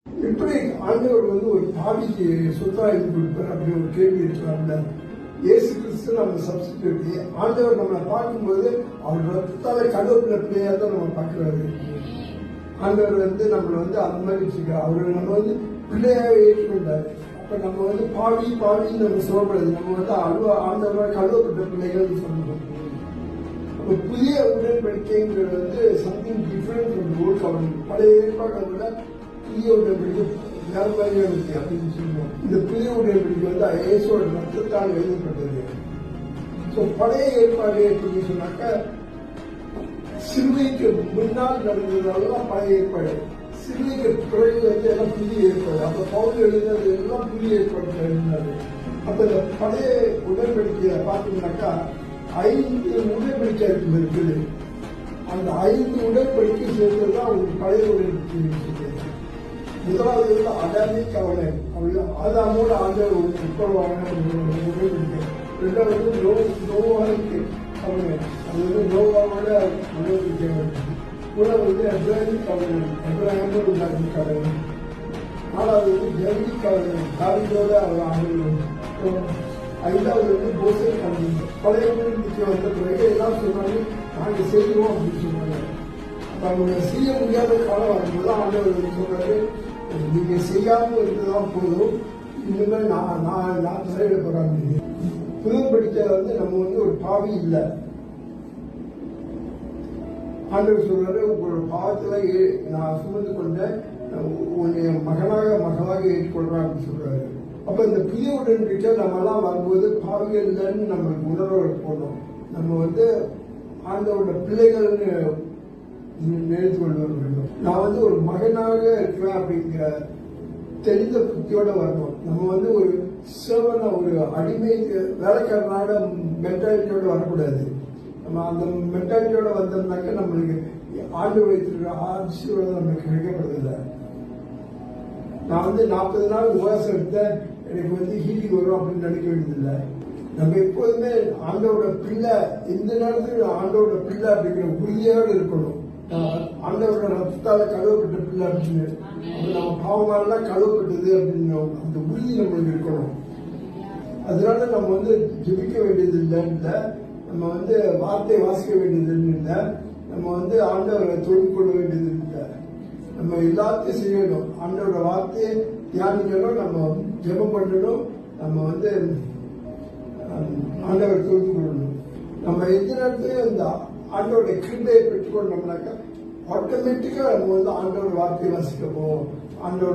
எப்படி ஆண்டவர் ஒரு பாவிக்கு சொத்தா இது கொடுப்பார் அப்படி ஒரு கேள்வி இருக்கிறாங்க. இயேசு கிறிஸ்து நம்ம சப்ஸ்டிட்யூட். ஆண்டவர் நம்மளை பார்க்கும்போது அவர் ரத்தத்தால கழுவுல பிள்ளையா தான் நம்ம பார்க்கிறாரு. ஆண்டவர் நம்மளை அந்த மாதிரி வச்சிருக்காரு. அவரை நம்ம பிள்ளையாக ஏற்றுக்கொண்டாரு. அப்ப நம்ம பாவி பாவின்னு நம்ம சொல்லக்கூடாது. நம்ம ஆண்டவர் கழுவப்பட்ட பிள்ளைகள் சொல்லணும். புதிய உடன்படிக்கைங்கிறது something different from old covenant. பழைய ஏற்பாட்டை விட புதிய உடன்படிக்கை வேற மாதிரியா இருக்கு அப்படின்னு சொல்லுவோம். இந்த புதிய உடன்படிக்கை இயேசுவோட ரத்தத்தால் எழுதப்பட்டது. பழைய ஏற்பாடு எப்படி சொன்னாக்க சிலுவைக்கு முன்னால் நடந்ததெல்லாம் பழைய ஏற்பாடு, சிலுவைக்கு பிறகு எல்லாம் புதிய ஏற்பாடு. அப்ப பவுல் எழுதுறது எல்லாம் புதிய ஏற்பாடு எழுதினாரு. அப்ப இந்த பழைய உடன்படிக்கையை பார்த்தீங்கன்னாக்கா 5 உடன்படிக்கை இருக்குது. அந்த 5 உடன்படிக்கை சேர்ந்ததுதான் ஒரு பழைய உடன்படிக்கை. முதலாவது அடாமிக் கவனம், ஆதாமோட ஆண்டவர் உட்கொள்வாங்க உடன்படிக்கை. ரெண்டாவது நோவாவுக்கு கவனம், அது நோவாவோட உடன்படிக்கை. மூணாவது எப்ராஹிம் கவனம், எப்ராஹிமோட உண்டாக்கும் கவனம். நாலாவது ஜெயந்தி கவனம், தாவீதோட அவர் ஆண்டவர். ஐந்தாவது போசை கவனம். பழைய உடன்படிக்கை வந்த பிறகு எல்லாம் சொன்னாங்க நாங்கள் செய்வோம் அப்படின்னு சொன்னாங்க. அப்ப அவங்க செய்ய முடியாத காலம் வரும்போது ஆண்டவர் சொல்றாரு, நீங்க செய்யாம இருந்ததான் போதும், இனிமேல் நான் தலையிட போறாங்க. புதுப்படிக்க நம்ம ஒரு பாவி இல்லை. ஆண்டவர் சொல்றாரு, உங்களோட பாவத்துல நான் சுமந்து கொண்ட உன்னை மகளாக ஏற்றுக்கொள்றேன் அப்படின்னு சொல்றாரு. அப்ப இந்த புதிய உடன்படிக்கை நம்ம எல்லாம் வரும்போது பாவிகள் இல்லைன்னு நம்மளுக்கு உணர்வு போடணும். நம்ம ஆண்டவரோட பிள்ளைகள்னு நினைத்து கொண்டு வர வேண்டும். நான் ஒரு மகனாக இருக்கிறேன் அப்படிங்கிற தெரிந்த புத்தியோட வரணும். நம்ம ஒரு சேவன ஒரு அடிமை வேலைக்காரனாக மென்டாலிட்டியோட வரக்கூடாது. நம்ம அந்த மென்டாலிட்டியோட வந்தோம்னாக்க நம்மளுக்கு ஆண்டு வைத்திருக்கிற ஆட்சியோட நம்மளுக்கு கிடைக்கப்படுதில்லை. நான் 40 நாள் உபவாசம் எடுத்தேன், எனக்கு ஹீட்டிங் வரும் அப்படின்னு நினைக்க வேண்டியதில்லை. நம்ம எப்போதுமே ஆண்டோட பிள்ளை, இந்த நேரத்தில் ஆண்டோட பிள்ளை அப்படிங்கிற உறுதியோடு இருக்கணும். ஆண்டவரோட ரத்தத்தால கழுவப்பட்ட பிள்ளை அப்படின்னு, நம்ம பாவமாலாம் கழுவப்பட்டது அப்படின்னு அந்த உறுதி நம்மளுக்கு இருக்கணும். அதனால நம்ம ஜெபிக்க வேண்டியது இல்லைன்னு, நம்ம வார்த்தையை வாசிக்க வேண்டியதுன்னு இல்லை, நம்ம ஆண்டவரை தொழில் கொள்ள வேண்டியது இல்லை. நம்ம எல்லாத்தையும் செய்யணும். ஆண்டவரோட வார்த்தையை தியானிக்கணும், நம்ம ஜெபம் பண்ணணும், நம்ம ஆண்டவர் தொழில் கொள்ளணும். நம்ம எந்த நேரத்தையும் இந்த ஆண்டோட கிருபையை பெற்றுக்கொண்டோம்னாக்கா ஆட்டோமேட்டிக்கா நம்ம ஆண்டோட வார்த்தையை வாசிக்க போவோம். ஆண்டோட